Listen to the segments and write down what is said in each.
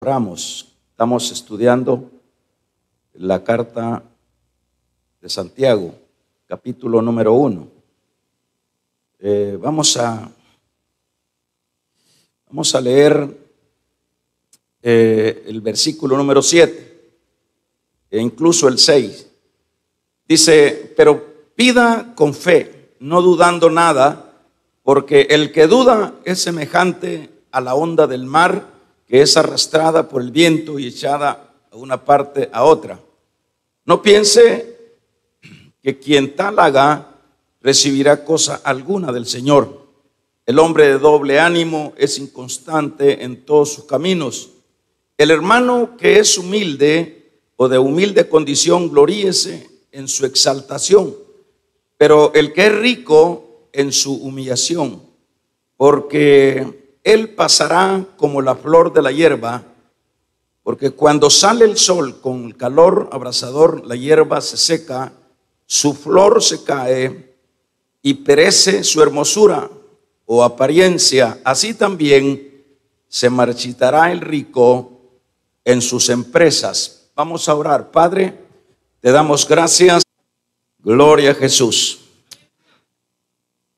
Oramos. Estamos estudiando la carta de Santiago, capítulo número 1. Vamos a leer el versículo número 7 e incluso el 6. Dice: pero pida con fe, no dudando nada, porque el que duda es semejante a la onda del mar, que es arrastrada por el viento y echada a una parte a otra. No piense que quien tal haga recibirá cosa alguna del Señor. El hombre de doble ánimo es inconstante en todos sus caminos. El hermano que es humilde o de humilde condición, gloríese en su exaltación, pero el que es rico en su humillación, porque él pasará como la flor de la hierba, porque cuando sale el sol con el calor abrasador, la hierba se seca, su flor se cae y perece su hermosura o apariencia. Así también se marchitará el rico en sus empresas. Vamos a orar. Padre, te damos gracias. Gloria a Jesús.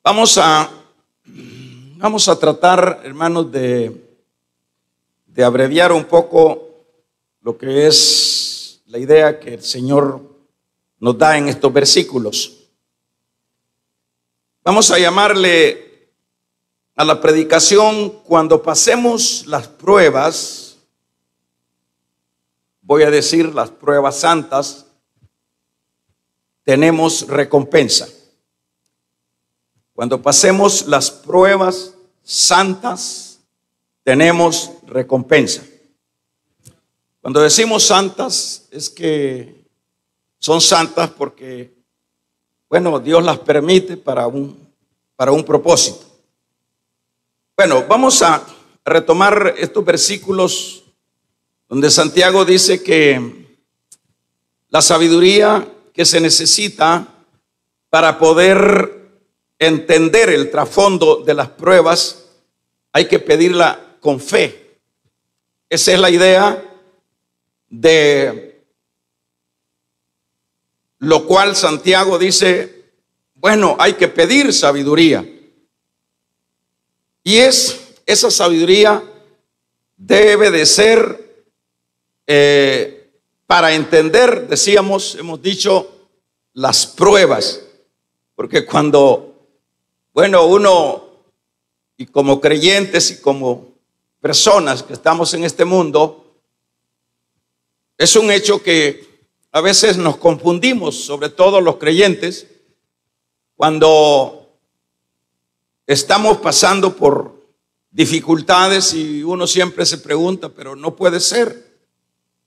Vamos a tratar, hermanos, de abreviar un poco lo que es la idea que el Señor nos da en estos versículos. Vamos a llamarle a la predicación: cuando pasemos las pruebas, voy a decir las pruebas santas, tenemos recompensa. Cuando pasemos las pruebas santas, tenemos recompensa. Cuando decimos santas, es que son santas porque, bueno, Dios las permite para un propósito. Bueno, vamos a retomar estos versículos donde Santiago dice que la sabiduría que se necesita para poder entender el trasfondo de las pruebas, hay que pedirla con fe. Esa es la idea de lo cual Santiago dice: bueno, hay que pedir sabiduría. Y esa sabiduría debe de ser para entender, hemos dicho, las pruebas. Porque cuando uno, y como creyentes y como personas que estamos en este mundo, es un hecho que a veces nos confundimos, sobre todo los creyentes, cuando estamos pasando por dificultades y uno siempre se pregunta: pero no puede ser.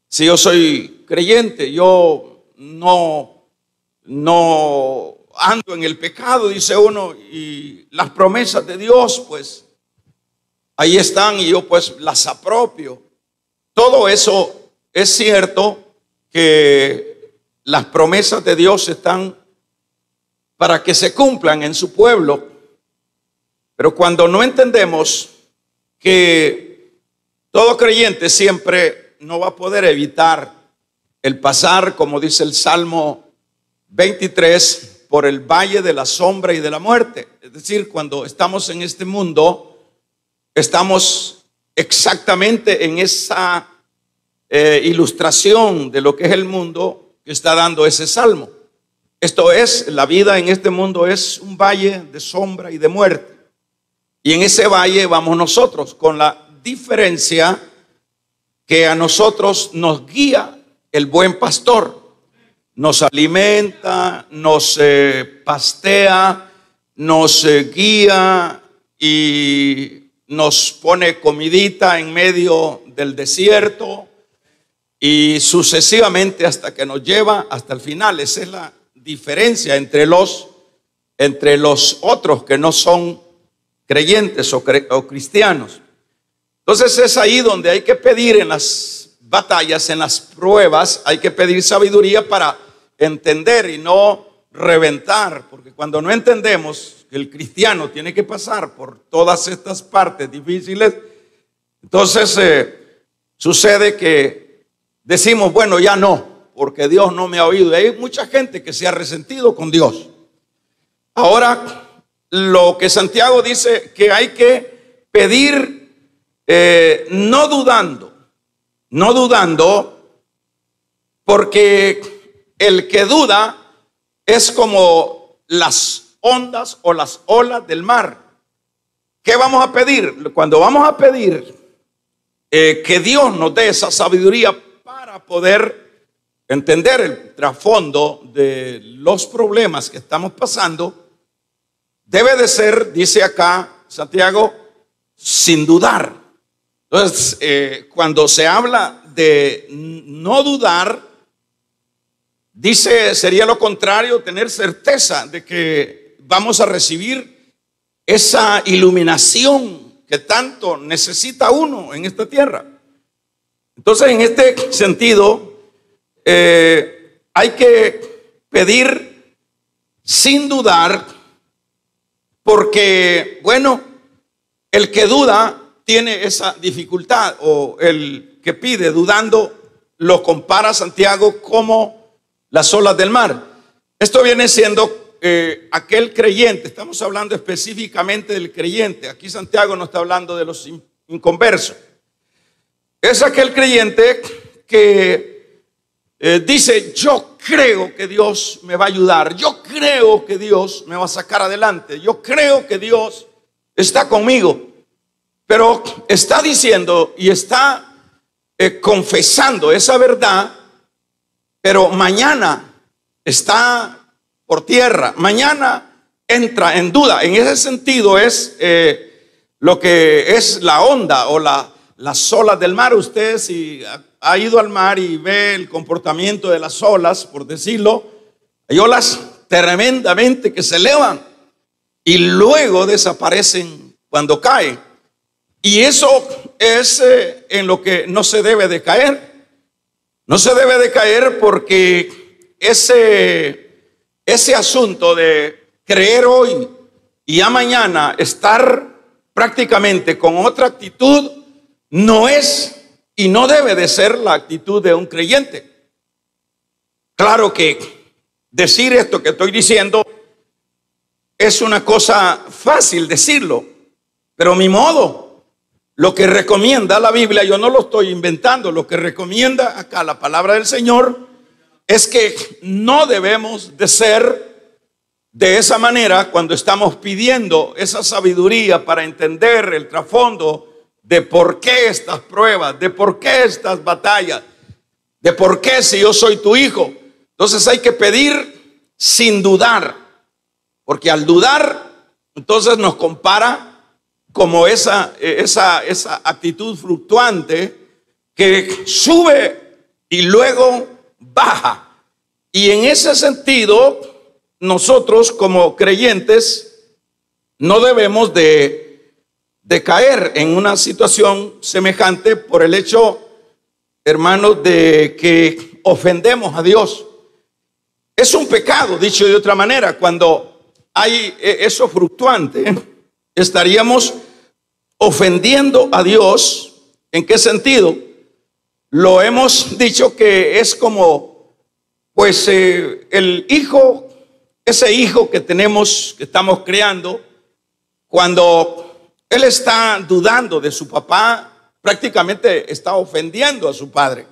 Si yo soy creyente, yo no ando en el pecado, dice uno, y las promesas de Dios, pues ahí están y yo pues las apropio. Todo eso es cierto, que las promesas de Dios están para que se cumplan en su pueblo. Pero cuando no entendemos que todo creyente siempre no va a poder evitar el pasar, como dice el Salmo 23, por el valle de la sombra y de la muerte. Es decir, cuando estamos en este mundo, estamos exactamente en esa ilustración de lo que es el mundo que está dando ese salmo. Esto es, la vida en este mundo es un valle de sombra y de muerte. Y en ese valle vamos nosotros, con la diferencia que a nosotros nos guía el buen pastor. Nos alimenta, nos pastea, nos guía y nos pone comidita en medio del desierto y sucesivamente hasta que nos lleva hasta el final. Esa es la diferencia entre los otros que no son creyentes o cristianos. Entonces es ahí donde hay que pedir, en las batallas, en las pruebas, hay que pedir sabiduría para entender y no reventar, porque cuando no entendemos que el cristiano tiene que pasar por todas estas partes difíciles, entonces sucede que decimos, bueno, ya no, porque Dios no me ha oído. Y hay mucha gente que se ha resentido con Dios. Ahora, lo que Santiago dice que hay que pedir no dudando, porque el que duda es como las ondas o las olas del mar. ¿Qué vamos a pedir? Cuando vamos a pedir que Dios nos dé esa sabiduría para poder entender el trasfondo de los problemas que estamos pasando, debe de ser, dice acá Santiago, sin dudar. Entonces, cuando se habla de no dudar, dice, sería lo contrario, tener certeza de que vamos a recibir esa iluminación que tanto necesita uno en esta tierra. Entonces, en este sentido, hay que pedir sin dudar, porque, bueno, el que duda tiene esa dificultad, o el que pide dudando, lo compara Santiago como las olas del mar. Esto viene siendo aquel creyente, estamos hablando específicamente del creyente. Aquí Santiago no está hablando de los inconversos. Es aquel creyente que dice, yo creo que Dios me va a ayudar, yo creo que Dios me va a sacar adelante, yo creo que Dios está conmigo. Pero está diciendo y está confesando esa verdad, pero mañana está por tierra, mañana entra en duda. En ese sentido es lo que es la onda o las olas del mar. Usted si ha ido al mar y ve el comportamiento de las olas, por decirlo, hay olas tremendamente que se elevan y luego desaparecen cuando caen. Y eso es en lo que no se debe de caer. No se debe de caer porque ese asunto de creer hoy y ya mañana estar prácticamente con otra actitud no es y no debe de ser la actitud de un creyente. Claro que decir esto que estoy diciendo es una cosa fácil decirlo, pero mi modo, lo que recomienda la Biblia, yo no lo estoy inventando, lo que recomienda acá la palabra del Señor es que no debemos de ser de esa manera cuando estamos pidiendo esa sabiduría para entender el trasfondo de por qué estas pruebas, de por qué estas batallas, de por qué si yo soy tu hijo. Entonces hay que pedir sin dudar, porque al dudar entonces nos compara como esa actitud fluctuante que sube y luego baja. Y en ese sentido, nosotros como creyentes no debemos de caer en una situación semejante por el hecho, hermanos, de que ofendemos a Dios. Es un pecado, dicho de otra manera, cuando hay eso fluctuante, estaríamos ofendiendo a Dios. ¿En qué sentido? Lo hemos dicho que es como, pues, el hijo, ese hijo que tenemos, que estamos creando, cuando él está dudando de su papá, prácticamente está ofendiendo a su padre.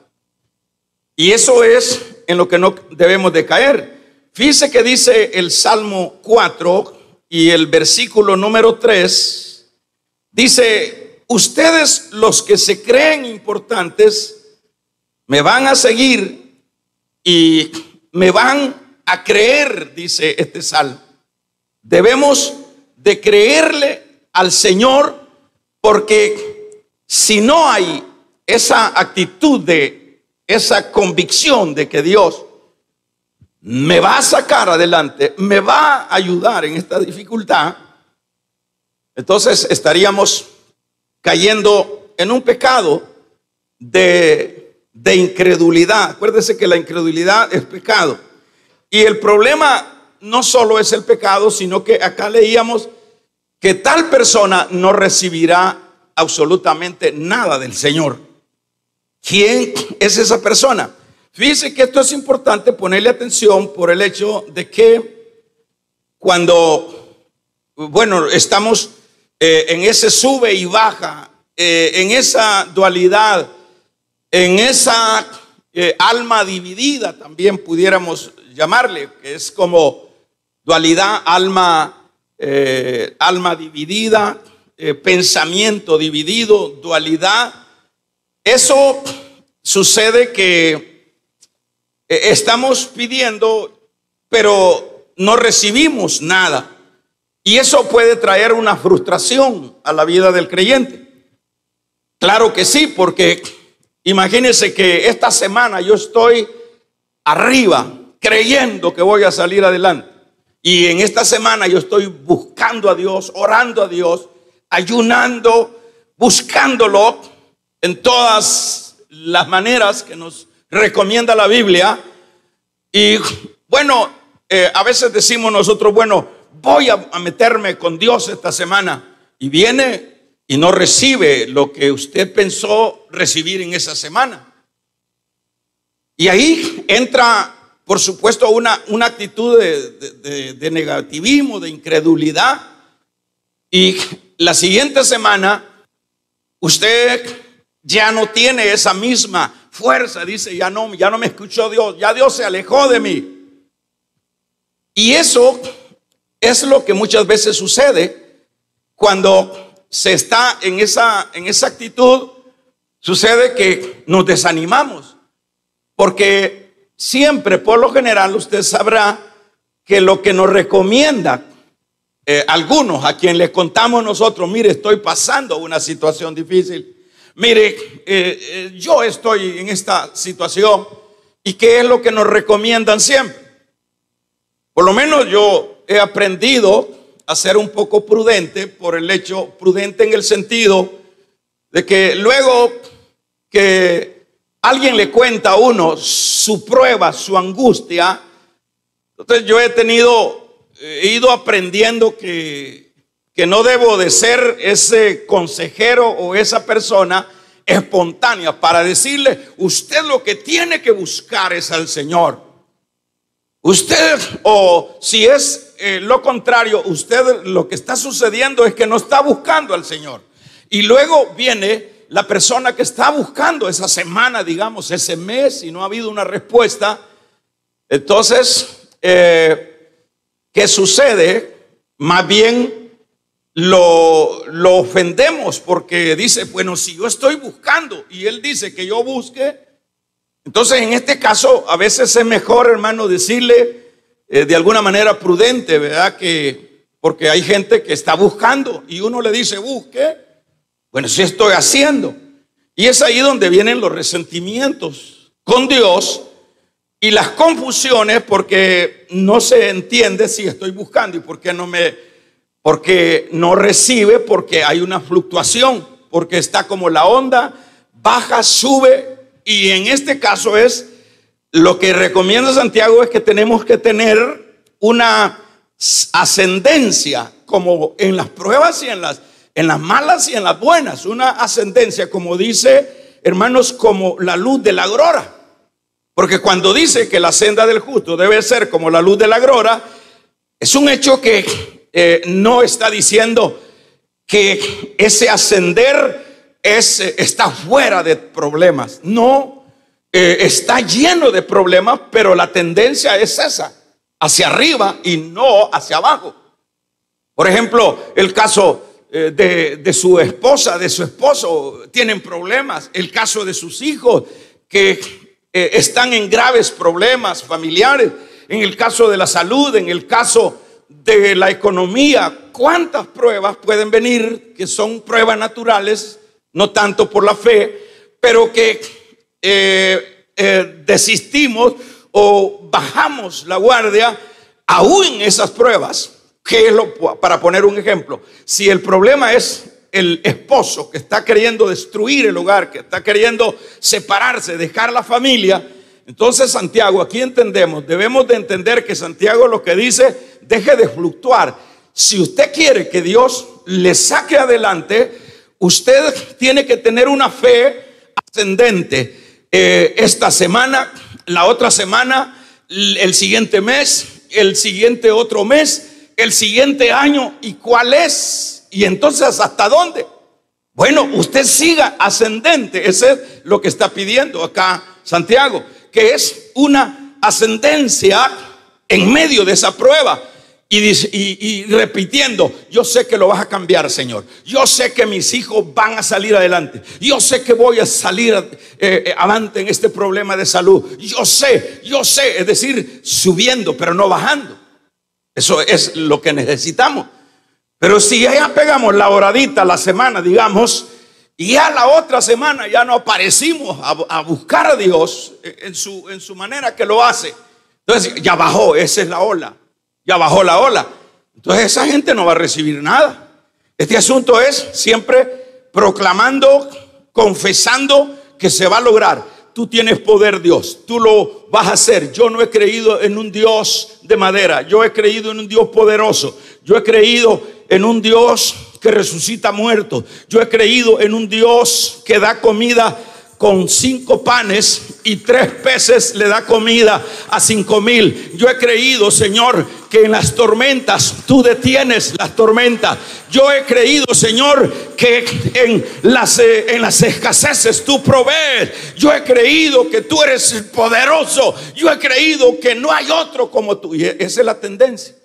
Y eso es en lo que no debemos de caer. Fíjese que dice el Salmo 4 y el versículo número 3, dice, ustedes los que se creen importantes me van a seguir y me van a creer, dice este salmo. Debemos de creerle al Señor, porque si no hay esa actitud de esa convicción de que Dios me va a sacar adelante, me va a ayudar en esta dificultad, entonces estaríamos cayendo en un pecado de incredulidad. Acuérdese que la incredulidad es pecado. Y el problema no solo es el pecado, sino que acá leíamos que tal persona no recibirá absolutamente nada del Señor. ¿Quién es esa persona? Fíjese que esto es importante ponerle atención por el hecho de que cuando, bueno, estamos en ese sube y baja, en esa dualidad, en esa alma dividida, también pudiéramos llamarle, que es como dualidad, alma dividida, pensamiento dividido, dualidad. Eso sucede que estamos pidiendo, pero no recibimos nada. Y eso puede traer una frustración a la vida del creyente. Claro que sí, porque imagínense que esta semana yo estoy arriba, creyendo que voy a salir adelante. Y en esta semana yo estoy buscando a Dios, orando a Dios, ayunando, buscándolo en todas las maneras que nos recomienda la Biblia. Y bueno, a veces decimos nosotros, bueno, voy a meterme con Dios esta semana. Y viene y no recibe lo que usted pensó recibir en esa semana. Y ahí entra, por supuesto, una actitud de negativismo, de incredulidad. Y la siguiente semana usted ya no tiene esa misma fuerza. Dice, ya no me escuchó Dios, ya Dios se alejó de mí. Y eso es lo que muchas veces sucede cuando se está en esa actitud. Sucede que nos desanimamos, porque siempre, por lo general, usted sabrá que lo que nos recomienda algunos a quien le contamos nosotros, mire, estoy pasando una situación difícil, mire, yo estoy en esta situación, ¿y qué es lo que nos recomiendan siempre? Por lo menos yo he aprendido a ser un poco prudente, por el hecho, prudente en el sentido de que luego que alguien le cuenta a uno su prueba, su angustia, entonces yo he ido aprendiendo que no debo de ser ese consejero o esa persona espontánea para decirle, usted lo que tiene que buscar es al Señor. Usted, o si es lo contrario, usted lo que está sucediendo es que no está buscando al Señor. Y luego viene la persona que está buscando esa semana, digamos, ese mes, y no ha habido una respuesta. Entonces, ¿qué sucede? Más bien lo ofendemos, porque dice, bueno, si yo estoy buscando y él dice que yo busque, entonces en este caso a veces es mejor, hermano, decirle de alguna manera prudente, ¿verdad? Porque hay gente que está buscando y uno le dice busque, bueno, sí estoy haciendo. Y es ahí donde vienen los resentimientos con Dios y las confusiones, porque no se entiende si estoy buscando y porque no recibe, porque hay una fluctuación, porque está como la onda, baja, sube. Y en este caso es lo que recomienda Santiago, es que tenemos que tener una ascendencia, como en las pruebas y en las malas y en las buenas, una ascendencia, como dice, hermanos, como la luz de la aurora. Porque cuando dice que la senda del justo debe ser como la luz de la aurora, es un hecho que no está diciendo que ese ascender está fuera de problemas. No, está lleno de problemas, pero la tendencia es esa, hacia arriba y no hacia abajo. Por ejemplo, el caso de su esposa, de su esposo, tienen problemas. El caso de sus hijos que están en graves problemas familiares. En el caso de la salud, en el caso de la economía, ¿cuántas pruebas pueden venir que son pruebas naturales, no tanto por la fe, pero que desistimos o bajamos la guardia aún en esas pruebas? Para poner un ejemplo, si el problema es el esposo que está queriendo destruir el hogar, que está queriendo separarse, dejar la familia, entonces Santiago, aquí debemos de entender que Santiago lo que dice, deje de fluctuar. Si usted quiere que Dios le saque adelante, usted tiene que tener una fe ascendente esta semana, la otra semana, el siguiente mes, el siguiente otro mes, el siguiente año. ¿Y cuál es? Y entonces, ¿hasta dónde? Bueno, usted siga ascendente. Ese es lo que está pidiendo acá Santiago, que es una ascendencia en medio de esa prueba. Y repitiendo: yo sé que lo vas a cambiar, Señor. Yo sé que mis hijos van a salir adelante. Yo sé que voy a salir adelante en este problema de salud. Yo sé, es decir, subiendo pero no bajando. Eso es lo que necesitamos. Pero si ya pegamos la horadita la semana, digamos, y ya la otra semana ya no aparecimos a buscar a Dios en su manera que lo hace, entonces ya bajó, esa es la ola. Ya bajó la ola. Entonces esa gente no va a recibir nada. Este asunto es siempre proclamando, confesando que se va a lograr. Tú tienes poder, Dios, tú lo vas a hacer. Yo no he creído en un Dios de madera, yo he creído en un Dios poderoso. Yo he creído en un Dios que resucita muertos. Yo he creído en un Dios que da comida con 5 panes y 3 peces le da comida a 5,000. Yo he creído, Señor, que en las tormentas tú detienes las tormentas. Yo he creído, Señor, que en las escaseces tú provees. Yo he creído que tú eres poderoso. Yo he creído que no hay otro como tú. Y esa es la tendencia.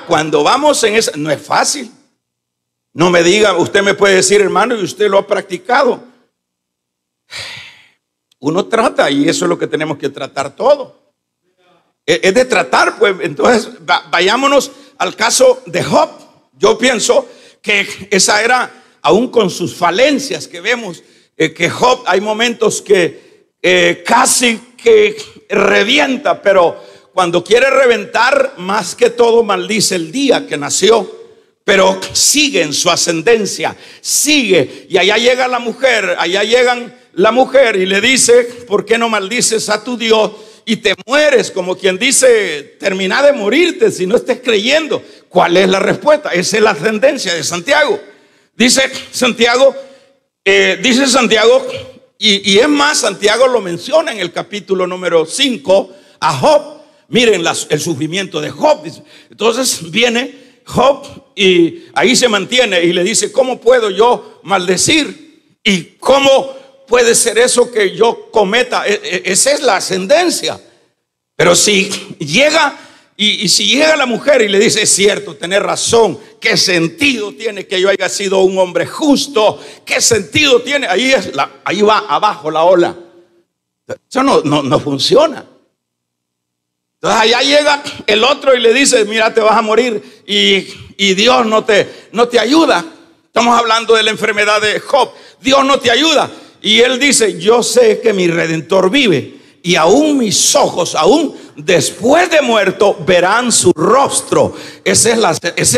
Cuando vamos en esa, no es fácil. No me diga, usted me puede decir, hermano, y usted lo ha practicado. Uno trata, y eso es lo que tenemos que tratar todo. Es de tratar, pues. Entonces vayámonos al caso de Job. Yo pienso que esa era, aún con sus falencias que vemos, que Job hay momentos que casi que revienta, pero cuando quiere reventar, más que todo maldice el día que nació. Pero sigue en su ascendencia, sigue. Y allá llega la mujer, la mujer y le dice: ¿por qué no maldices a tu Dios y te mueres? Como quien dice: termina de morirte si no estés creyendo. ¿Cuál es la respuesta? Esa es la ascendencia de Santiago. Dice Santiago, y es más, Santiago lo menciona en el capítulo número 5 a Job. Miren el sufrimiento de Job. Entonces viene Job y ahí se mantiene y le dice: ¿cómo puedo yo maldecir? ¿Y cómo puede ser eso que yo cometa? Esa es la ascendencia. Pero si llega y si llega la mujer y le dice: es cierto, tenés razón, ¿qué sentido tiene que yo haya sido un hombre justo? ¿Qué sentido tiene? Ahí va abajo la ola. Eso no funciona. Entonces allá llega el otro y le dice: mira, te vas a morir y Dios no te ayuda. Estamos hablando de la enfermedad de Job. Dios no te ayuda. Y él dice: yo sé que mi Redentor vive, y aún mis ojos, aún después de muerto, verán su rostro. Ese es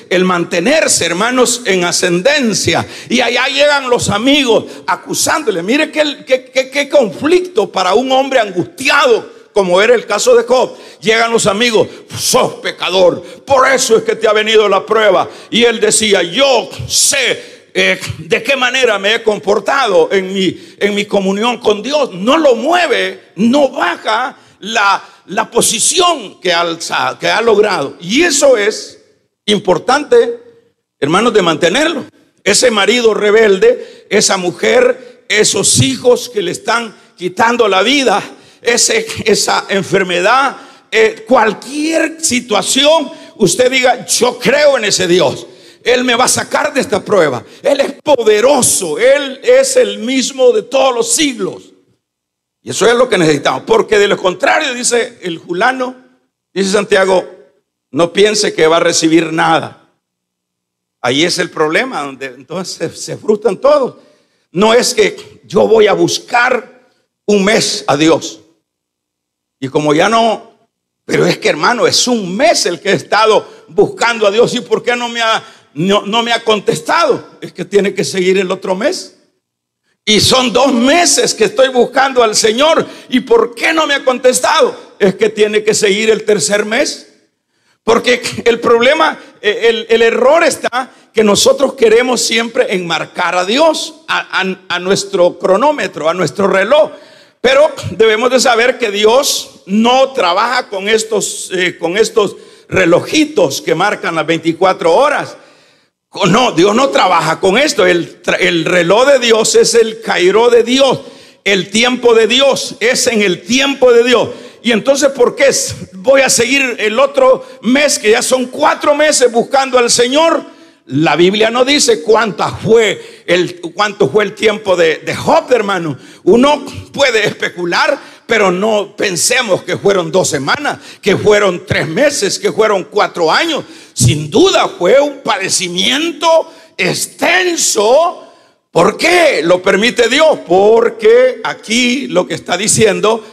el mantenerse, hermanos, en ascendencia. Y allá llegan los amigos acusándole. Mire qué conflicto para un hombre angustiado, como era el caso de Job. Llegan los amigos: sos pecador, por eso es que te ha venido la prueba. Y él decía: yo sé de qué manera me he comportado en mi comunión con Dios. No lo mueve, no baja la posición que ha logrado. Y eso es importante, hermanos, de mantenerlo. Ese marido rebelde, esa mujer, esos hijos que le están quitando la vida, esa enfermedad, cualquier situación, usted diga: yo creo en ese Dios. Él me va a sacar de esta prueba. Él es poderoso. Él es el mismo de todos los siglos. Y eso es lo que necesitamos. Porque de lo contrario, dice el fulano, dice Santiago, no piense que va a recibir nada. Ahí es el problema, donde entonces se frustran todos. No es que yo voy a buscar un mes a Dios. Y como ya no, pero es que, hermano, es un mes el que he estado buscando a Dios. ¿Y por qué no me ha contestado? Es que tiene que seguir el otro mes. Y son 2 meses que estoy buscando al Señor. ¿Y por qué no me ha contestado? Es que tiene que seguir el tercer mes. Porque el problema, el error está que nosotros queremos siempre enmarcar a Dios, a nuestro cronómetro, a nuestro reloj. Pero debemos de saber que Dios no trabaja con estos relojitos que marcan las 24 horas. No, Dios no trabaja con esto. El reloj de Dios es el Cairo de Dios. El tiempo de Dios es en el tiempo de Dios. Y entonces, ¿por qué voy a seguir el otro mes, que ya son 4 meses buscando al Señor? La Biblia no dice cuánto fue el tiempo de Job, hermano. Uno puede especular, pero no pensemos que fueron 2 semanas, que fueron 3 meses, que fueron 4 años. Sin duda fue un padecimiento extenso. ¿Por qué lo permite Dios? Porque aquí lo que está diciendo,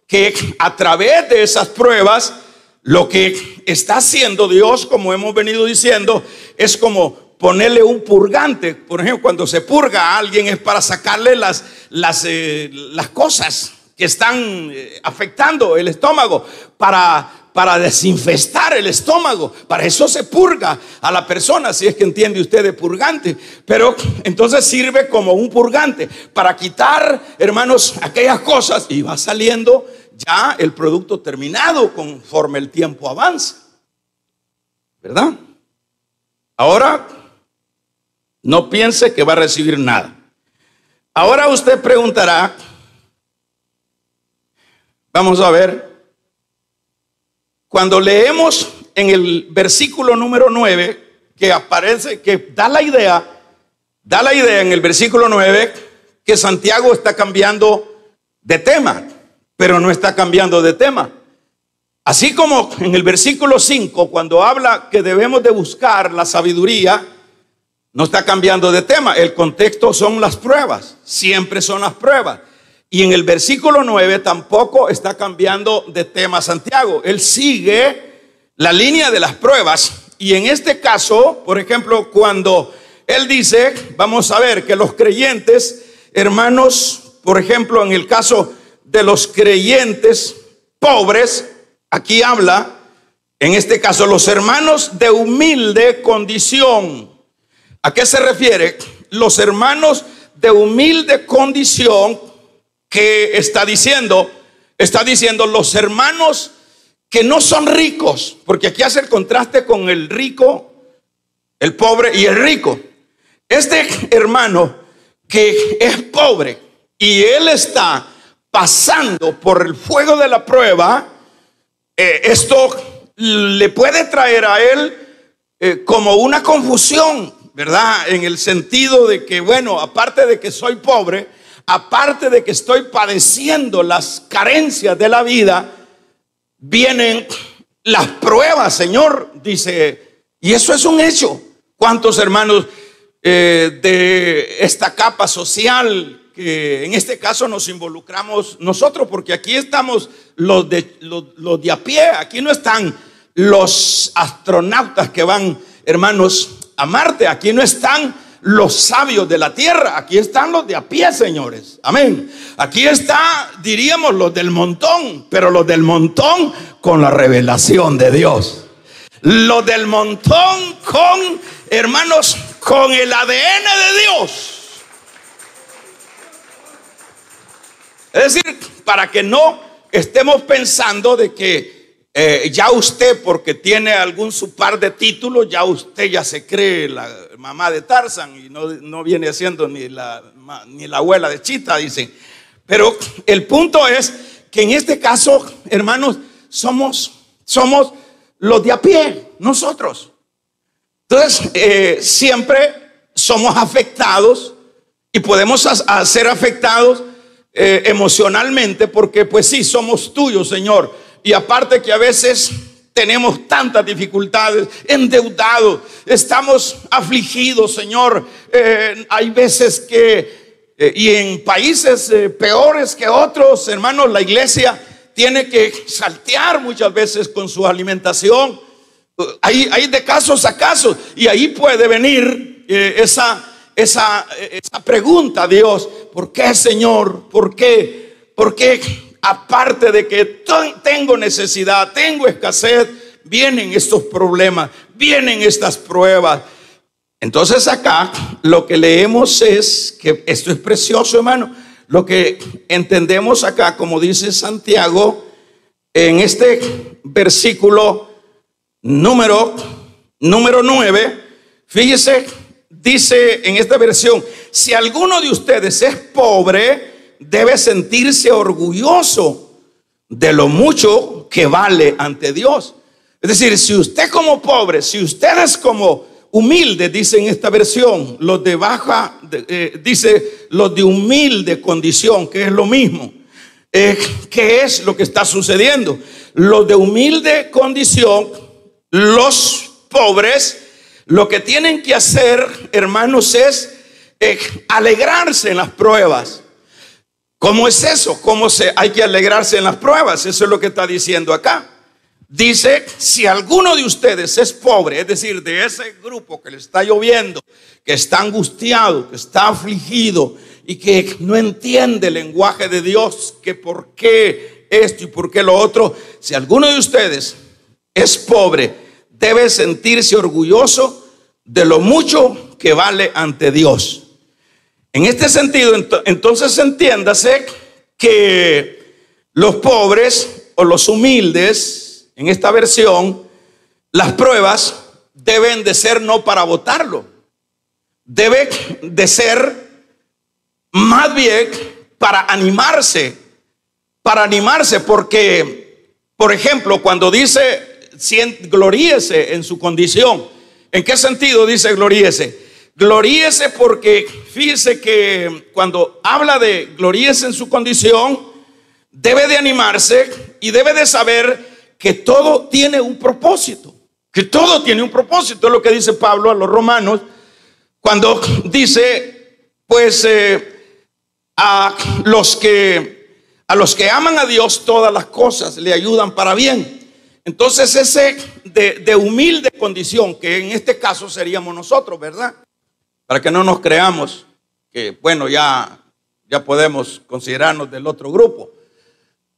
que a través de esas pruebas, lo que está haciendo Dios, como hemos venido diciendo, es como ponerle un purgante. Por ejemplo, cuando se purga a alguien es para sacarle las cosas que están afectando el estómago, para desinfestar el estómago. Para eso se purga a la persona, si es que entiende usted de purgante. Pero entonces sirve como un purgante para quitar, hermanos, aquellas cosas, y va saliendo ya el producto terminado conforme el tiempo avanza, ¿verdad? Ahora no piense que va a recibir nada. Ahora usted preguntará, vamos a ver, cuando leemos en el versículo número 9, que aparece, que da la idea en el versículo 9, que Santiago está cambiando de tema, pero no está cambiando de tema. Así como en el versículo 5, cuando habla que debemos de buscar la sabiduría, no está cambiando de tema. El contexto son las pruebas, siempre son las pruebas. Y en el versículo 9 tampoco está cambiando de tema Santiago. Él sigue la línea de las pruebas. Y en este caso, por ejemplo, cuando él dice, vamos a ver que los creyentes, hermanos, por ejemplo, en el caso de los creyentes pobres, aquí habla, en este caso, los hermanos de humilde condición. ¿A qué se refiere? Los hermanos de humilde condición, que está diciendo los hermanos que no son ricos, porque aquí hace el contraste con el rico, el pobre y el rico. Este hermano que es pobre y él está pasando por el fuego de la prueba, esto le puede traer a él como una confusión, ¿verdad? En el sentido de que, bueno, aparte de que soy pobre, aparte de que estoy padeciendo las carencias de la vida, vienen las pruebas, Señor, dice, y eso es un hecho. ¿Cuántos hermanos de esta capa social, que en este caso nos involucramos nosotros, porque aquí estamos los de a pie, aquí no están los astronautas que van, hermanos, a Marte, aquí no están los sabios de la tierra, aquí están los de a pie, señores, amén. Aquí está, diríamos, los del montón, pero los del montón con la revelación de Dios. Los del montón con, hermanos, con el ADN de Dios. Es decir, para que no estemos pensando de que ya usted, porque tiene algún su par de títulos, ya usted ya se cree la mamá de Tarzán y no viene siendo ni la abuela de Chita, dicen. Pero el punto es que en este caso, hermanos, somos los de a pie, nosotros. Entonces, siempre somos afectados y podemos ser afectados emocionalmente, porque pues sí, somos tuyos, Señor. Y aparte que a veces tenemos tantas dificultades, endeudados, estamos afligidos, Señor. Hay veces que, y en países peores que otros, hermanos, la iglesia tiene que saltear muchas veces con su alimentación. Hay de casos a casos, y ahí puede venir esa pregunta a Dios: ¿por qué, Señor? ¿Por qué? ¿Por qué? Aparte de que tengo necesidad, tengo escasez, vienen estos problemas, vienen estas pruebas. Entonces acá lo que leemos es que esto es precioso, hermano. Lo que entendemos acá, como dice Santiago, en este versículo número 9, fíjese, dice en esta versión: si alguno de ustedes es pobre, debe sentirse orgulloso de lo mucho que vale ante Dios. Es decir, si usted como pobre, si ustedes como humildes, dice en esta versión, los de baja, dice los de humilde condición, que es lo mismo. ¿Qué es lo que está sucediendo? Los de humilde condición, los pobres, lo que tienen que hacer, hermanos, es alegrarse en las pruebas. ¿Cómo es eso? Hay que alegrarse en las pruebas? Eso es lo que está diciendo acá. Dice: si alguno de ustedes es pobre, es decir, de ese grupo que le está lloviendo, que está angustiado, que está afligido y que no entiende el lenguaje de Dios, que por qué esto y por qué lo otro, si alguno de ustedes es pobre, debe sentirse orgulloso de lo mucho que vale ante Dios. En este sentido, entonces entiéndase que los pobres o los humildes, en esta versión, las pruebas deben de ser no para botarlo, debe de ser más bien para animarse, porque, por ejemplo, cuando dice gloríese en su condición, ¿en qué sentido dice gloríese? Gloríese porque fíjese que cuando habla de gloríese en su condición, debe de animarse y debe de saber que todo tiene un propósito, que todo tiene un propósito. Es lo que dice Pablo a los romanos cuando dice, pues, a los que aman a Dios, todas las cosas le ayudan para bien. Entonces ese de humilde condición, que en este caso seríamos nosotros, ¿verdad? Para que no nos creamos que, bueno, ya podemos considerarnos del otro grupo.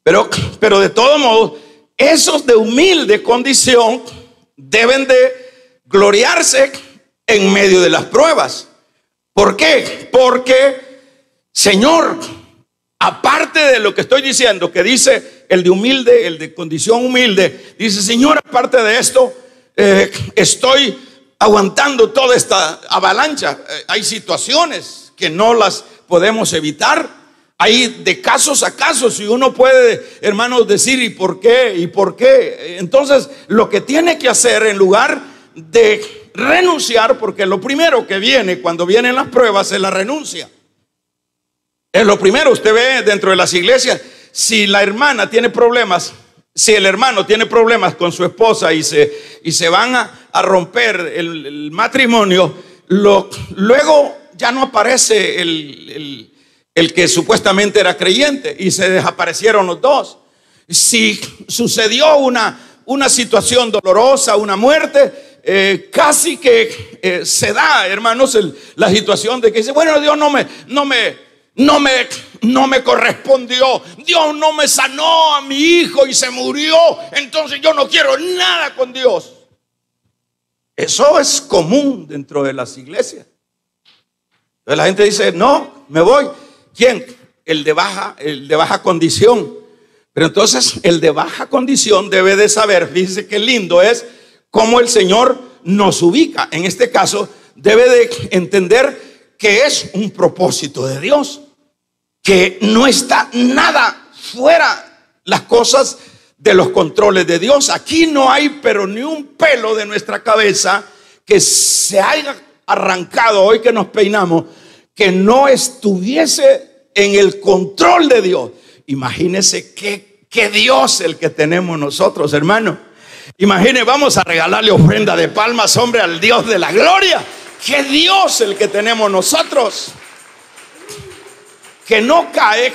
Pero de todos modos, esos de humilde condición deben de gloriarse en medio de las pruebas. ¿Por qué? Porque, Señor, aparte de lo que estoy diciendo, que dice el de humilde, el de condición humilde, dice: Señor, aparte de esto, estoy aguantando toda esta avalancha. Hay situaciones que no las podemos evitar. Hay de casos a casos, y uno puede, hermanos, decir ¿y por qué? ¿Y por qué? Entonces, lo que tiene que hacer, en lugar de renunciar, porque lo primero que viene cuando vienen las pruebas es la renuncia. Es lo primero. Usted ve dentro de las iglesias, si la hermana tiene problemas, si el hermano tiene problemas con su esposa y se van a romper el matrimonio, luego ya no aparece el que supuestamente era creyente, y se desaparecieron los dos. Si sucedió una situación dolorosa, una muerte, casi que se da, hermanos, la situación de que dice: bueno, Dios no me correspondió, Dios no me sanó a mi hijo y se murió, entonces yo no quiero nada con Dios. Eso es común dentro de las iglesias. Entonces la gente dice: no, me voy. ¿Quién? El de baja condición. Pero entonces el de baja condición debe de saber, fíjese qué lindo es cómo el Señor nos ubica. En este caso debe de entender que es un propósito de Dios, que no está nada fuera las cosas de los controles de Dios. Aquí no hay pero ni un pelo de nuestra cabeza que se haya arrancado hoy que nos peinamos, que no estuviese en el control de Dios. Imagínese qué Dios el que tenemos nosotros, hermano. Imagine, vamos a regalarle ofrenda de palmas, hombre, al Dios de la gloria. Qué Dios el que tenemos nosotros, que no cae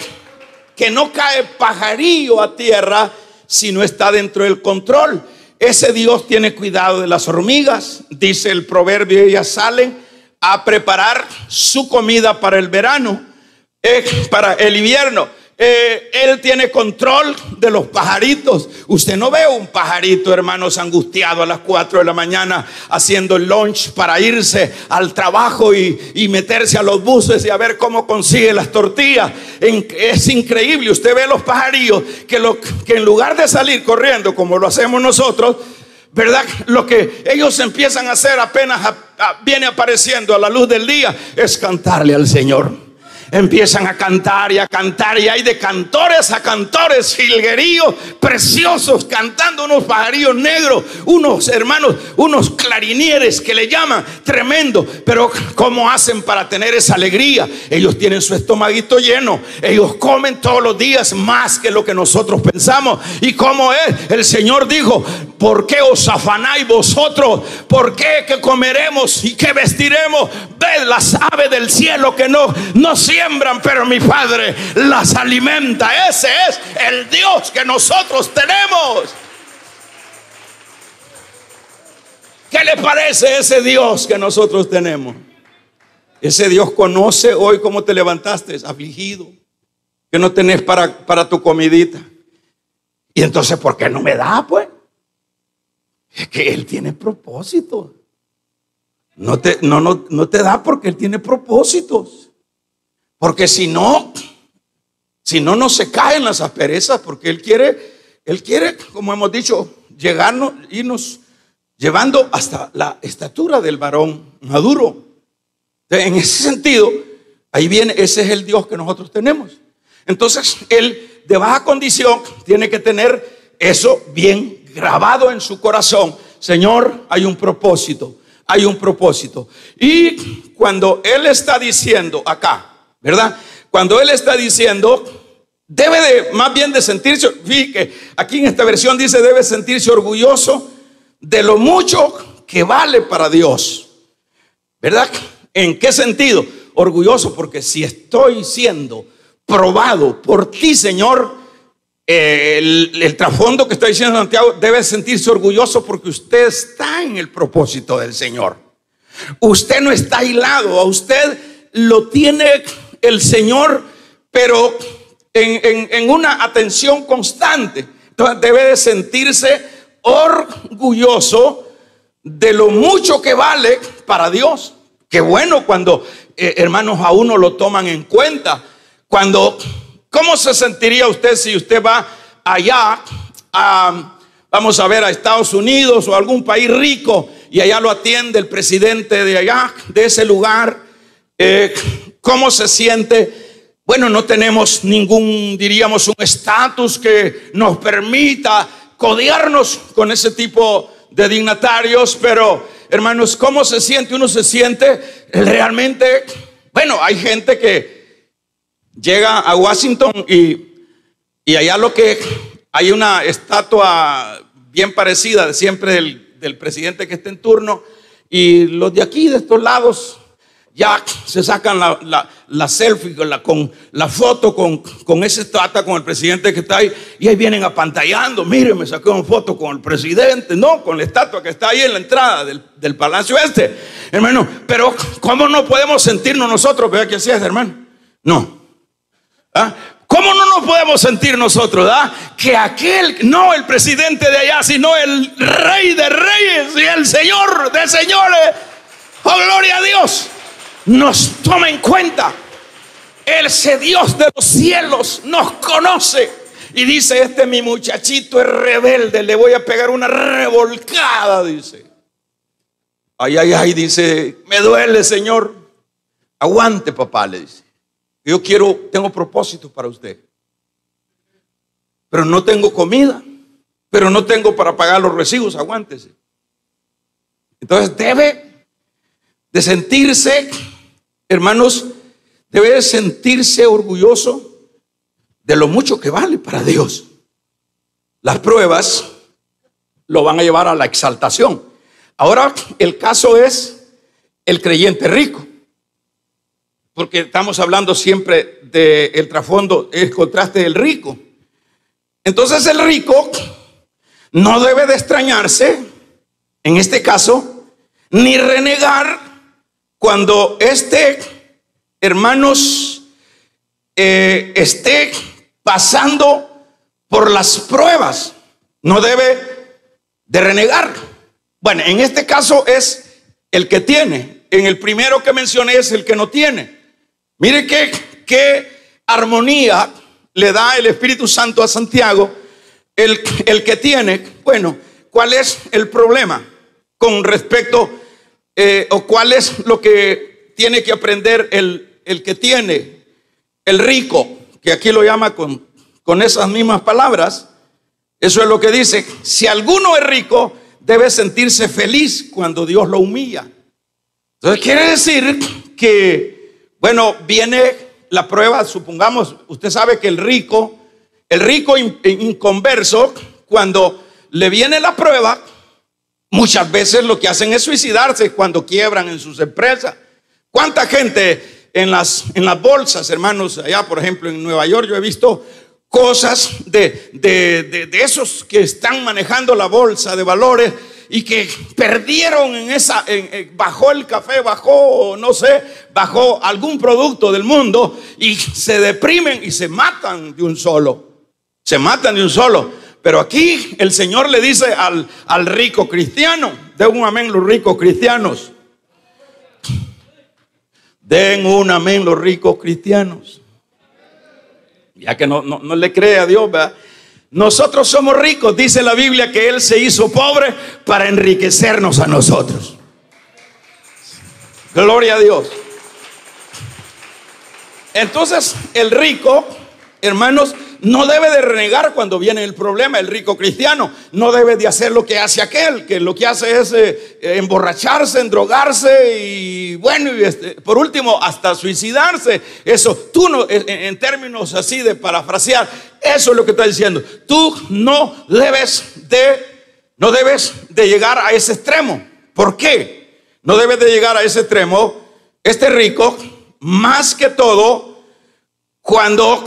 pajarillo a tierra si no está dentro del control. Ese Dios tiene cuidado de las hormigas. Dice el proverbio: ellas salen a preparar su comida para el verano, para el invierno, Él tiene control de los pajaritos. Usted no ve un pajarito, hermanos, angustiado a las 4 de la mañana haciendo el lunch para irse al trabajo y meterse a los buses y a ver cómo consigue las tortillas. Es increíble. Usted ve los pajarillos que en lugar de salir corriendo como lo hacemos nosotros, ¿verdad? Lo que ellos empiezan a hacer apenas viene apareciendo a la luz del día es cantarle al Señor. Empiezan a cantar y hay de cantores a cantores, jilgueríos preciosos, cantando unos pajarillos negros, unos hermanos, unos clarinieres que le llaman, tremendo. Pero ¿cómo hacen para tener esa alegría? Ellos tienen su estomaguito lleno, ellos comen todos los días más que lo que nosotros pensamos. ¿Y cómo es? El Señor dijo: ¿por qué os afanáis vosotros? ¿Por qué? ¿Qué comeremos y qué vestiremos? Ved las aves del cielo que no siembran, pero mi Padre las alimenta. Ese es el Dios que nosotros tenemos. ¿Qué le parece ese Dios que nosotros tenemos? Ese Dios conoce hoy cómo te levantaste afligido, que no tenés para tu comidita. Y entonces, ¿por qué no me da, pues? Es que Él tiene propósitos. No te da porque Él tiene propósitos. Porque si no se caen las asperezas, porque Él quiere, como hemos dicho, irnos llevando hasta la estatura del varón maduro. Entonces, en ese sentido, ahí viene, ese es el Dios que nosotros tenemos. Entonces, Él de baja condición tiene que tener eso bien grabado en su corazón. Señor, hay un propósito. Y cuando Él está diciendo acá, ¿verdad? Cuando Él está diciendo, debe de más bien de sentirse, fíjate, aquí en esta versión dice, debe sentirse orgulloso de lo mucho que vale para Dios, ¿verdad? ¿En qué sentido? Orgulloso porque si estoy siendo probado por ti, Señor, el trasfondo que está diciendo Santiago, debe sentirse orgulloso porque usted está en el propósito del Señor. Usted no está aislado, a usted lo tiene el Señor, pero en una atención constante. Entonces debe de sentirse orgulloso de lo mucho que vale para Dios. Qué bueno cuando hermanos a uno lo toman en cuenta. ¿Cómo se sentiría usted si usted va allá vamos a ver, a Estados Unidos o a algún país rico y allá lo atiende el presidente de allá, de ese lugar? ¿Cómo se siente? Bueno, no tenemos diríamos, un estatus que nos permita codearnos con ese tipo de dignatarios, pero hermanos, ¿cómo se siente? Uno se siente realmente, bueno, hay gente que llega a Washington y allá hay una estatua bien parecida siempre del presidente que está en turno, y los de aquí, de estos lados, ya se sacan la selfie con la foto con esa estatua, con el presidente que está ahí, y ahí vienen apantallando. Mire, me saqué una foto con el presidente, no, con la estatua que está ahí en la entrada del palacio hermano. Pero ¿cómo no podemos sentirnos nosotros? ¿Verdad que así es, hermano? No. ¿Cómo no nos podemos sentir nosotros? Que no el presidente de allá, sino el Rey de Reyes y el Señor de Señores, oh gloria a Dios, nos toma en cuenta. Ese Dios de los cielos nos conoce y dice: mi muchachito es rebelde, le voy a pegar una revolcada, dice. Ay, dice, me duele, Señor. Aguante, papá, le dice. Tengo propósitos para usted, pero no tengo comida, pero no tengo para pagar los recibos, aguántese. Entonces debe de sentirse, hermanos, debe de sentirse orgulloso de lo mucho que vale para Dios. Las pruebas lo van a llevar a la exaltación. Ahora el caso es el creyente rico, porque estamos hablando siempre del trasfondo, el contraste del rico. Entonces el rico no debe de extrañarse, en este caso, ni renegar cuando hermanos, esté pasando por las pruebas, no debe de renegar. Bueno, en este caso es el que tiene. En el primero que mencioné es el que no tiene. Mire qué armonía le da el Espíritu Santo a Santiago. El que tiene, bueno, ¿cuál es el problema con respecto o cuál es lo que tiene que aprender el que tiene, el rico, que aquí lo llama con esas mismas palabras? Eso es lo que dice: si alguno es rico, debe sentirse feliz cuando Dios lo humilla. Entonces quiere decir que, bueno, viene la prueba. Supongamos, usted sabe que el rico inconverso, cuando le viene la prueba, muchas veces lo que hacen es suicidarse cuando quiebran en sus empresas. ¿Cuánta gente en las bolsas, hermanos? Allá, por ejemplo, en Nueva York, yo he visto cosas de esos que están manejando la bolsa de valores y que perdieron bajó el café, bajó, no sé, bajó algún producto del mundo y se deprimen y se matan de un solo. Se matan de un solo. Pero aquí el Señor le dice al rico cristiano, den un amén los ricos cristianos. Den un amén los ricos cristianos. Ya que no le cree a Dios, ¿verdad? Nosotros somos ricos, dice la Biblia que Él se hizo pobre para enriquecernos a nosotros. Gloria a Dios. Entonces el rico, hermanos, no debe de renegar cuando viene el problema. El rico cristiano no debe de hacer lo que hace aquel, que lo que hace es emborracharse, endrogarse y bueno, por último hasta suicidarse. Eso, tú no, en términos así de parafrasear, eso es lo que está diciendo. Tú no debes de llegar a ese extremo. ¿Por qué? No debes de llegar a ese extremo. Este rico, más que todo, cuando,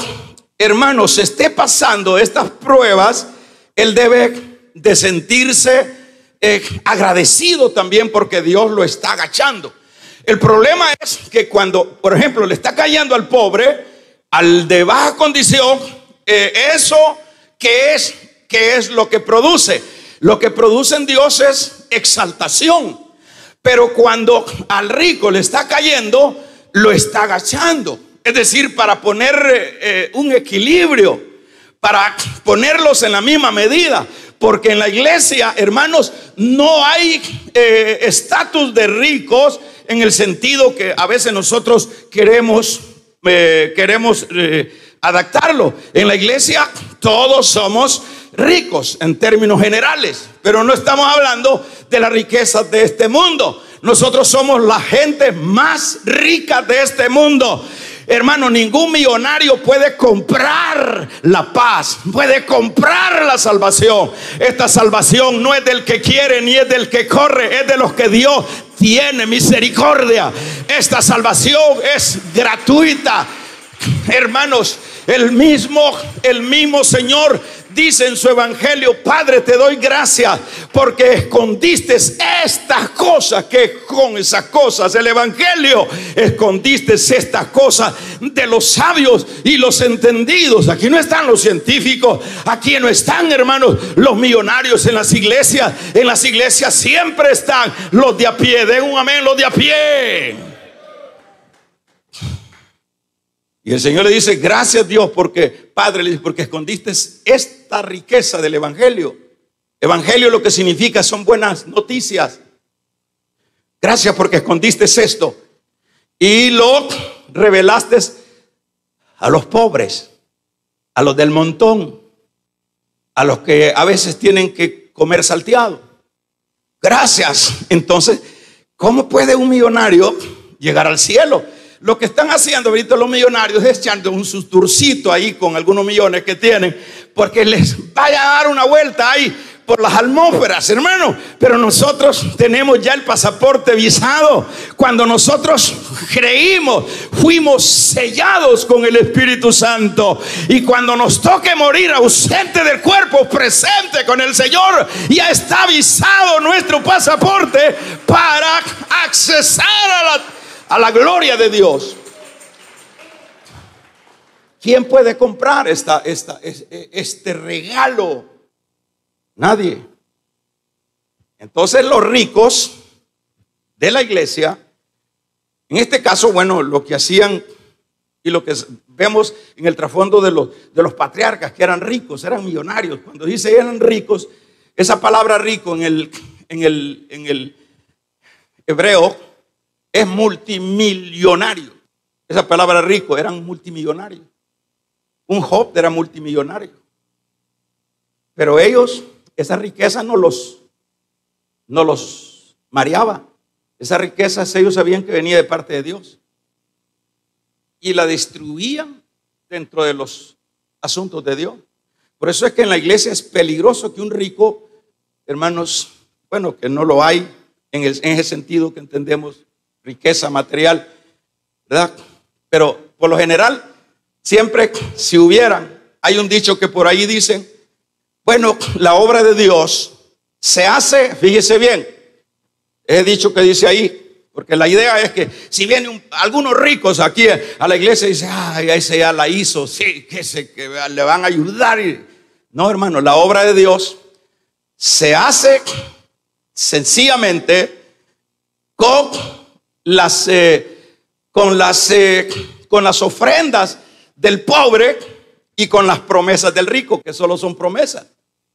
hermanos, se esté pasando estas pruebas, él debe de sentirse agradecido también porque Dios lo está agachando. El problema es que cuando, por ejemplo, le está cayendo al pobre, al de baja condición, eso ¿qué es lo que produce? Lo que produce en Dios es exaltación. Pero cuando al rico le está cayendo, lo está agachando. Es decir, para poner un equilibrio, para ponerlos en la misma medida. Porque en la iglesia, hermanos, no hay estatus de ricos en el sentido que a veces nosotros queremos adaptarlo. En la iglesia todos somos ricos en términos generales, pero no estamos hablando de las riquezas de este mundo. Nosotros somos la gente más rica de este mundo. Hermano, ningún millonario puede comprar la paz, puede comprar la salvación. Esta salvación no es del que quiere ni es del que corre, es de los que Dios tiene misericordia. Esta salvación es gratuita. Hermanos, el mismo Señor dice en su evangelio: Padre, te doy gracias porque escondiste estas cosas, que con esas cosas el evangelio escondiste estas cosas de los sabios y los entendidos. Aquí no están los científicos, aquí no están, hermanos, los millonarios en las iglesias. En las iglesias siempre están los de a pie. Den un amén, los de a pie. Y el Señor le dice: gracias, Dios, porque, Padre, le dice, porque escondiste esta riqueza del evangelio. Evangelio lo que significa son buenas noticias. Gracias porque escondiste esto y lo revelaste a los pobres, a los del montón, a los que a veces tienen que comer salteado. Gracias. Entonces, ¿cómo puede un millonario llegar al cielo? Lo que están haciendo ahorita los millonarios es echando un susturcito ahí con algunos millones que tienen, porque les vaya a dar una vuelta ahí por las atmósferas, hermano. Pero nosotros tenemos ya el pasaporte visado. Cuando nosotros creímos, fuimos sellados con el Espíritu Santo. Y cuando nos toque morir ausente del cuerpo, presente con el Señor, ya está visado nuestro pasaporte para accesar a la gloria de Dios. ¿quién puede comprar este regalo? Nadie. Entonces los ricos de la iglesia, en este caso, bueno, lo que hacían y lo que vemos en el trasfondo de los patriarcas, que eran ricos, eran millonarios. Cuando dice eran ricos, esa palabra rico en el hebreo es multimillonario. Esa palabra rico eran multimillonarios. Un Job era multimillonario. Pero ellos, esa riqueza no los mareaba. Esa riqueza ellos sabían que venía de parte de Dios. Y la distribuían dentro de los asuntos de Dios. Por eso es que en la iglesia es peligroso que un rico, hermanos, bueno, que no lo hay en ese sentido que entendemos riqueza material, ¿verdad? Pero por lo general, siempre si hubieran, hay un dicho que por ahí dicen, bueno, la obra de Dios se hace, fíjese bien, he dicho que dice ahí, porque la idea es que si vienen algunos ricos aquí a la iglesia y dicen, ay, ese ya la hizo, sí, que le van a ayudar. No, hermano, la obra de Dios se hace sencillamente con las ofrendas del pobre y con las promesas del rico, que solo son promesas.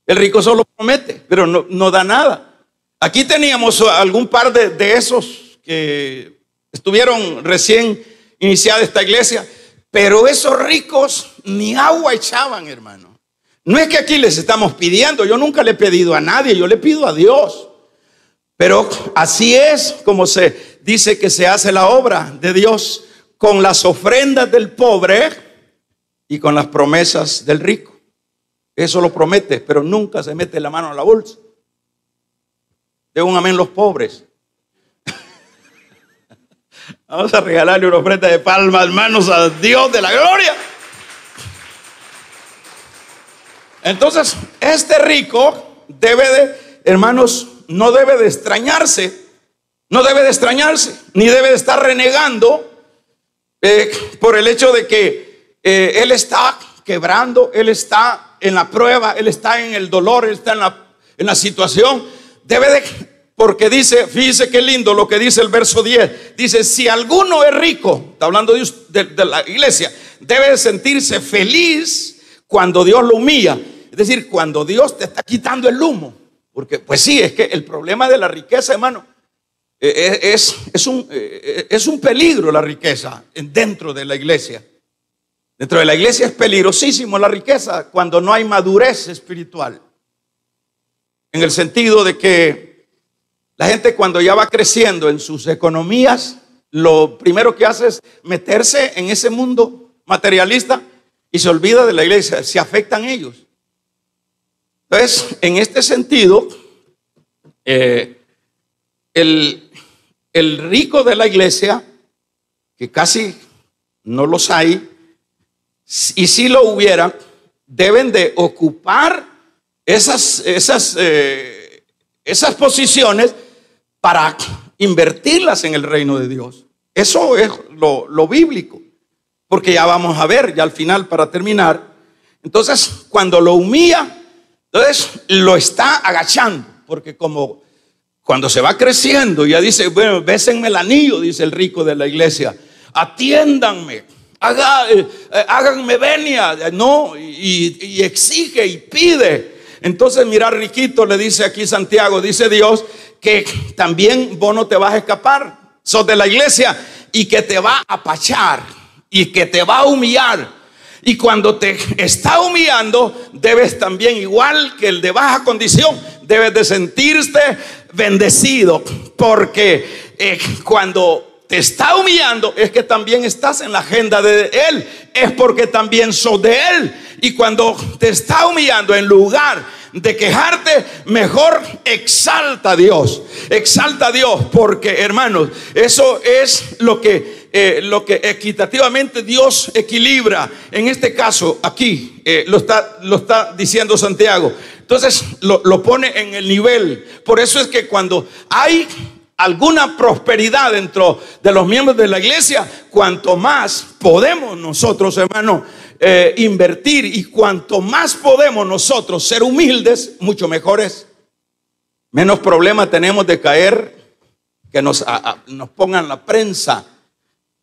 El rico solo promete, pero no da nada. Aquí teníamos algún par de esos que estuvieron recién iniciada esta iglesia, pero esos ricos ni agua echaban, hermano. No es que aquí les estamos pidiendo, yo nunca le he pedido a nadie, yo le pido a Dios. Pero así es como se dice que se hace la obra de Dios, con las ofrendas del pobre y con las promesas del rico. Eso lo promete, pero nunca se mete la mano a la bolsa. De un amén los pobres. Vamos a regalarle una ofrenda de palmas, hermanos, a Dios de la gloria. Entonces, este rico debe de, hermanos, no debe de extrañarse, ni debe de estar renegando por el hecho de que él está quebrando, él está en la prueba, él está en el dolor, él está en la situación. Debe de, porque dice, fíjese qué lindo lo que dice el verso 10. Dice, si alguno es rico, está hablando de la iglesia, debe de sentirse feliz cuando Dios lo humilla. Es decir, cuando Dios te está quitando el humo. Porque pues sí, es que el problema de la riqueza, hermano, es un peligro la riqueza dentro de la iglesia. Dentro de la iglesia es peligrosísimo la riqueza cuando no hay madurez espiritual. En el sentido de que la gente cuando ya va creciendo en sus economías, lo primero que hace es meterse en ese mundo materialista y se olvida de la iglesia, se afectan ellos. Entonces, en este sentido, el rico de la iglesia, que casi no los hay, y si lo hubiera, deben de ocupar esas posiciones para invertirlas en el reino de Dios. Eso es lo bíblico, porque ya vamos a ver, ya al final para terminar. Entonces, cuando lo humilla, entonces lo está agachando, porque como cuando se va creciendo, ya dice, bueno, bésenme el anillo, dice el rico de la iglesia, atiéndanme, háganme venia, no, y exige y pide. Entonces, mira, riquito, le dice aquí Santiago, dice Dios, que también vos no te vas a escapar, sos de la iglesia, y que te va a apachar, y que te va a humillar. Y cuando te está humillando, debes también, igual que el de baja condición, debes de sentirte bendecido, porque cuando te está humillando es que también estás en la agenda de Él, es porque también sos de Él. Y cuando te está humillando, en lugar de quejarte, mejor exalta a Dios, porque, hermanos, eso es lo que equitativamente Dios equilibra. En este caso aquí lo está diciendo Santiago. Entonces lo pone en el nivel. Por eso es que cuando hay alguna prosperidad dentro de los miembros de la iglesia, cuanto más podemos nosotros, hermanos, invertir, y cuanto más podemos nosotros ser humildes, mucho mejor es. Menos problema tenemos de caer, que nos pongan la prensa,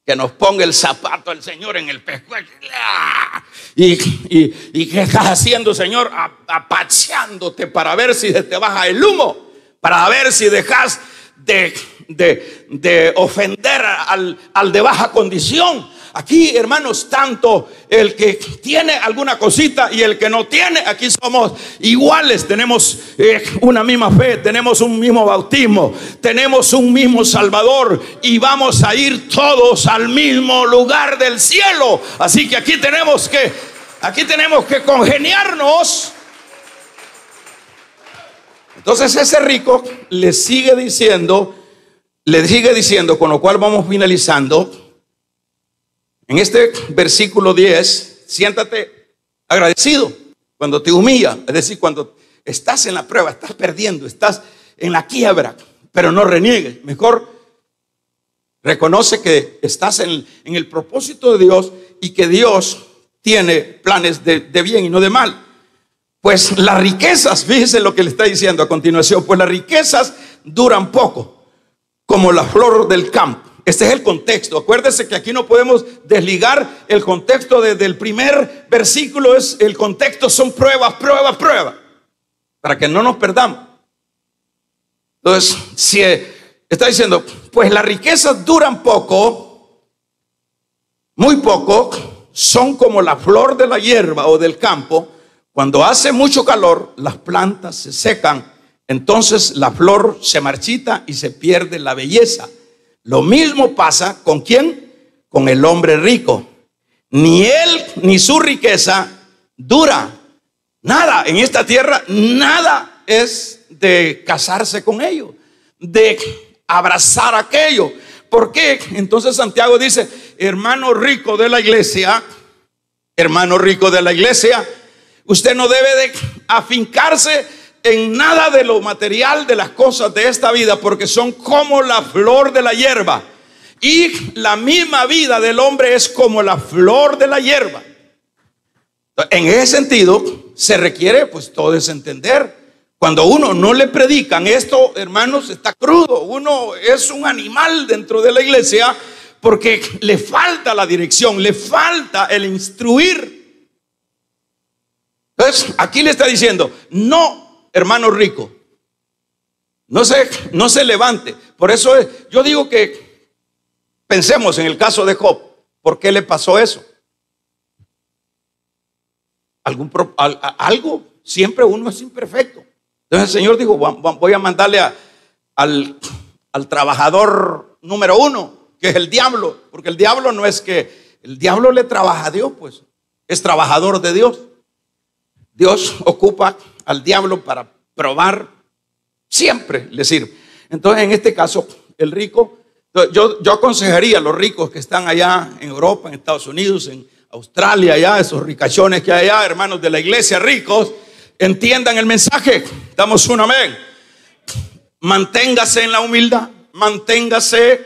que nos ponga el zapato del Señor en el pescuezo. ¿Y qué estás haciendo, Señor? Apacheándote para ver si te baja el humo, para ver si dejas de ofender al de baja condición. Aquí, hermanos, tanto el que tiene alguna cosita y el que no tiene, aquí somos iguales. Tenemos una misma fe, tenemos un mismo bautismo, tenemos un mismo Salvador, y vamos a ir todos al mismo lugar del cielo. Así que aquí tenemos que congeniarnos. Entonces ese rico le sigue diciendo, con lo cual vamos finalizando. En este versículo 10, siéntate agradecido cuando te humilla, es decir, cuando estás en la prueba, estás perdiendo, estás en la quiebra, pero no reniegues. Mejor reconoce que estás en el propósito de Dios y que Dios tiene planes de bien y no de mal. Pues las riquezas, fíjese lo que le está diciendo a continuación, pues las riquezas duran poco, como la flor del campo. Este es el contexto. Acuérdese que aquí no podemos desligar el contexto desde el primer versículo. El contexto son pruebas, para que no nos perdamos. Entonces, si está diciendo, pues las riquezas duran poco, muy poco, son como la flor de la hierba o del campo. Cuando hace mucho calor, las plantas se secan, entonces la flor se marchita y se pierde la belleza. Lo mismo pasa ¿con quién? Con el hombre rico. Ni él ni su riqueza dura. Nada en esta tierra, nada es de casarse con ellos, de abrazar aquello. ¿Por qué? Entonces Santiago dice, hermano rico de la iglesia, usted no debe de afincarse en nada de lo material, de las cosas de esta vida, porque son como la flor de la hierba, y la misma vida del hombre es como la flor de la hierba. En ese sentido se requiere, pues, todo es entender. Cuando uno no le predican esto, hermanos, está crudo. Uno es un animal dentro de la iglesia porque le falta la dirección, le falta el instruir. Entonces aquí le está diciendo, no, hermano rico, no se levante. Por eso yo digo que pensemos en el caso de Job. ¿Por qué le pasó eso? Algo, siempre uno es imperfecto. Entonces el Señor dijo, voy a mandarle al trabajador número uno, que es el diablo. Porque el diablo no es que el diablo le trabaja a Dios, pues es trabajador de Dios. Dios ocupa al diablo para probar, siempre le sirve. Entonces en este caso el rico, yo aconsejaría a los ricos que están allá en Europa, en Estados Unidos, en Australia, allá, esos ricachones que hay allá, hermanos de la iglesia ricos, entiendan el mensaje. Damos un amén. Manténgase en la humildad, manténgase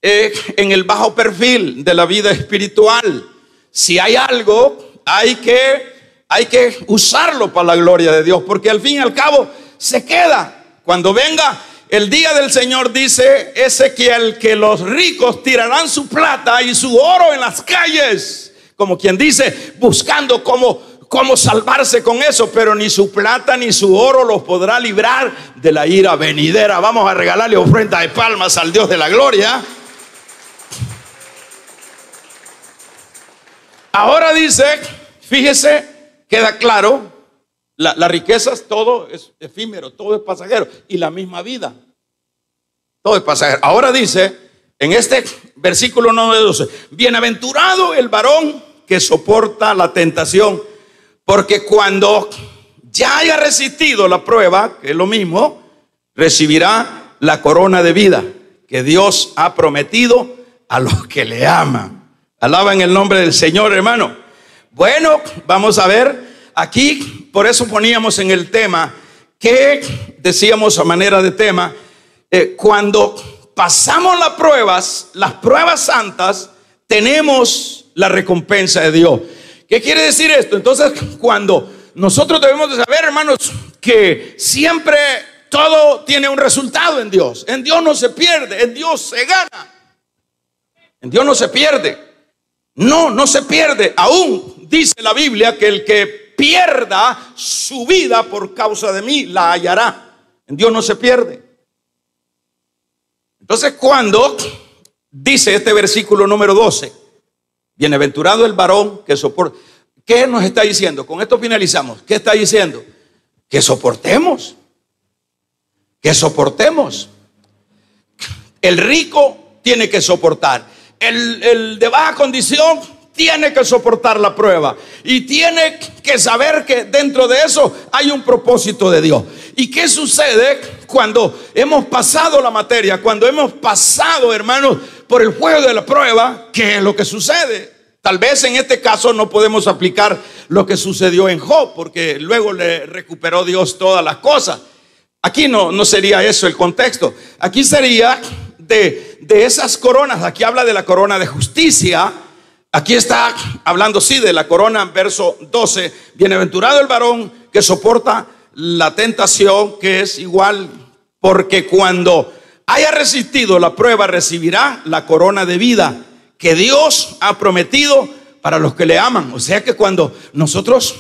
en el bajo perfil de la vida espiritual. Si hay algo, hay que usarlo para la gloria de Dios, porque al fin y al cabo se queda. Cuando venga el día del Señor, dice Ezequiel, que los ricos tirarán su plata y su oro en las calles, como quien dice, buscando cómo salvarse con eso, pero ni su plata ni su oro los podrá librar de la ira venidera. Vamos a regalarle ofrenda de palmas al Dios de la gloria. Ahora dice, fíjese, queda claro, las riquezas, todo es efímero, todo es pasajero, y la misma vida, todo es pasajero. Ahora dice, en este versículo 9-12, bienaventurado el varón que soporta la tentación, porque cuando ya haya resistido la prueba, que es lo mismo, recibirá la corona de vida que Dios ha prometido a los que le aman. Alaban el nombre del Señor, hermano. Bueno, vamos a ver aquí, por eso poníamos en el tema, que decíamos a manera de tema, cuando pasamos las pruebas santas, tenemos la recompensa de Dios. ¿Qué quiere decir esto? Entonces, cuando nosotros debemos de saber, hermanos, que siempre todo tiene un resultado en Dios. En Dios no se pierde, en Dios se gana. En Dios no se pierde. No se pierde. Aún dice la Biblia que el que pierda su vida por causa de mí, la hallará. En Dios no se pierde. Entonces, cuando dice este versículo número 12, bienaventurado el varón que soporta. ¿Qué nos está diciendo? Con esto finalizamos. ¿Qué está diciendo? Que soportemos. Que soportemos. El rico tiene que soportar. El de baja condición tiene que soportar la prueba. Y tiene que saber que dentro de eso hay un propósito de Dios. ¿Y qué sucede cuando hemos pasado la materia? Cuando hemos pasado, hermanos, por el fuego de la prueba, ¿qué es lo que sucede? Tal vez en este caso no podemos aplicar lo que sucedió en Job, porque luego le recuperó Dios todas las cosas. Aquí no sería eso el contexto. Aquí sería de esas coronas. Aquí habla de la corona de justicia. Aquí está hablando, sí, de la corona, verso 12. Bienaventurado el varón que soporta la tentación, que es igual, porque cuando haya resistido la prueba recibirá la corona de vida que Dios ha prometido para los que le aman. O sea que cuando nosotros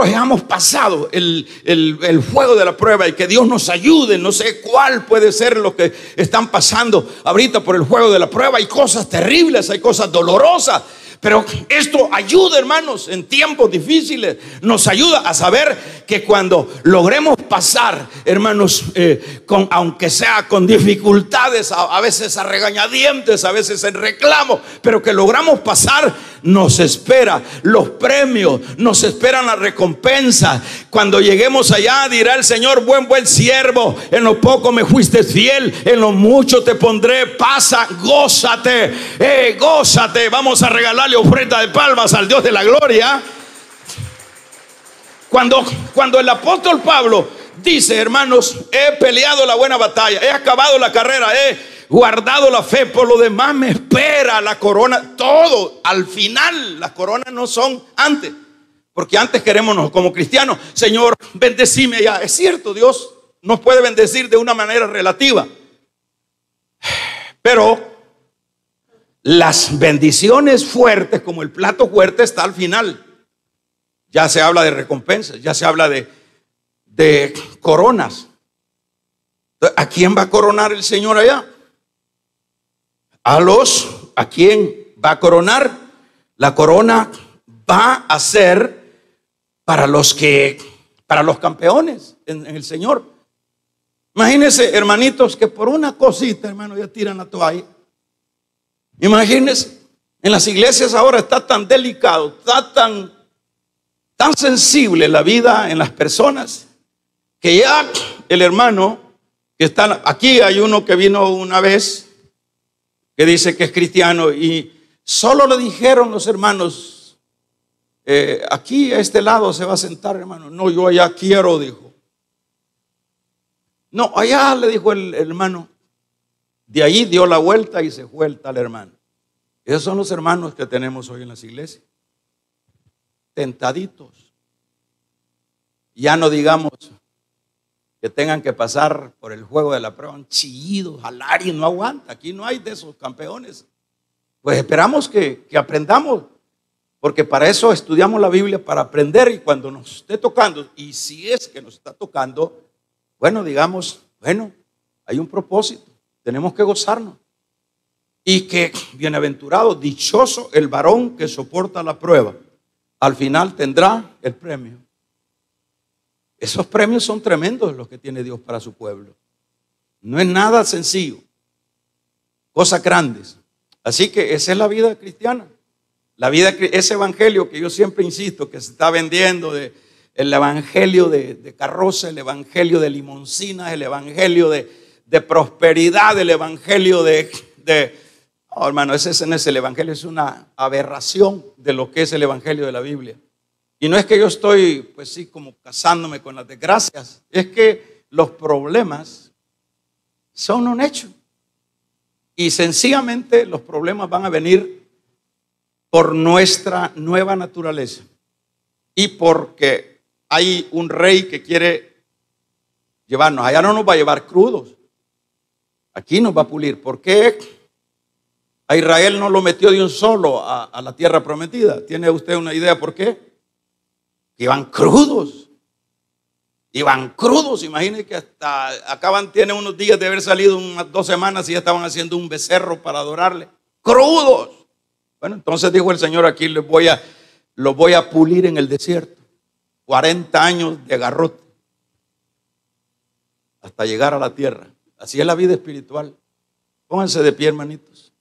hayamos pasado el fuego de la prueba y que Dios nos ayude, no sé cuál puede ser lo que están pasando ahorita por el fuego de la prueba. Hay cosas terribles, hay cosas dolorosas, pero esto ayuda, hermanos, en tiempos difíciles. Nos ayuda a saber que cuando logremos pasar, hermanos, aunque sea con dificultades, a veces a regañadientes, a veces en reclamo, pero que logramos pasar, nos espera los premios, nos esperan las recompensas. Cuando lleguemos allá dirá el Señor: buen siervo, en lo poco me fuiste fiel, en lo mucho te pondré, pasa, gózate, gózate. Vamos a regalarle ofrenda de palmas al Dios de la gloria. Cuando el apóstol Pablo dice: hermanos, he peleado la buena batalla, he acabado la carrera, he guardado la fe, por lo demás me espera la corona. Todo al final, las coronas no son antes, porque antes queremos como cristianos: Señor, bendecime ya. Es cierto, Dios nos puede bendecir de una manera relativa, pero las bendiciones fuertes, como el plato fuerte, está al final. Ya se habla de recompensas, ya se habla de coronas. ¿A quién va a coronar el Señor allá? ¿A quién va a coronar? La corona va a ser para los campeones en el Señor. Imagínense, hermanitos, que por una cosita, hermano, ya tiran la toalla. Imagínense, en las iglesias ahora está tan delicado, está tan sensible la vida en las personas, que ya el hermano que está aquí, hay uno que vino una vez que dice que es cristiano y solo le dijeron los hermanos: aquí a este lado se va a sentar, hermano. No, yo allá quiero, dijo. No, allá, le dijo el hermano. De ahí dio la vuelta y se fue el tal hermano. Esos son los hermanos que tenemos hoy en las iglesias, tentaditos. Ya no digamos que tengan que pasar por el juego de la prueba, chillidos, jalar, y no aguanta. Aquí no hay de esos campeones. Pues esperamos que aprendamos, porque para eso estudiamos la Biblia, para aprender. Y cuando nos esté tocando, y si es que nos está tocando, bueno, digamos, bueno, hay un propósito, tenemos que gozarnos. Y que bienaventurado, dichoso el varón que soporta la prueba, al final tendrá el premio. Esos premios son tremendos los que tiene Dios para su pueblo. No es nada sencillo, cosas grandes. Así que esa es la vida cristiana. La vida, ese evangelio que yo siempre insisto que se está vendiendo, el evangelio de carroza, el evangelio de limoncinas, el evangelio de prosperidad, el evangelio no, hermano, ese no es el evangelio, es una aberración de lo que es el evangelio de la Biblia. Y no es que yo estoy, pues sí, como casándome con las desgracias, es que los problemas son un hecho. Y sencillamente los problemas van a venir por nuestra nueva naturaleza y porque hay un rey que quiere llevarnos. Allá no nos va a llevar crudos, aquí nos va a pulir. ¿Por qué a Israel no lo metió de un solo a la tierra prometida? ¿Tiene usted una idea por qué? Iban crudos. Iban crudos. Imagínense que hasta acaban, tienen unos días de haber salido, unas 2 semanas, y ya estaban haciendo un becerro para adorarle. Crudos. Bueno, entonces dijo el Señor: aquí los voy a pulir en el desierto. 40 años de garrote hasta llegar a la tierra. Así es la vida espiritual. Pónganse de pie, hermanitos.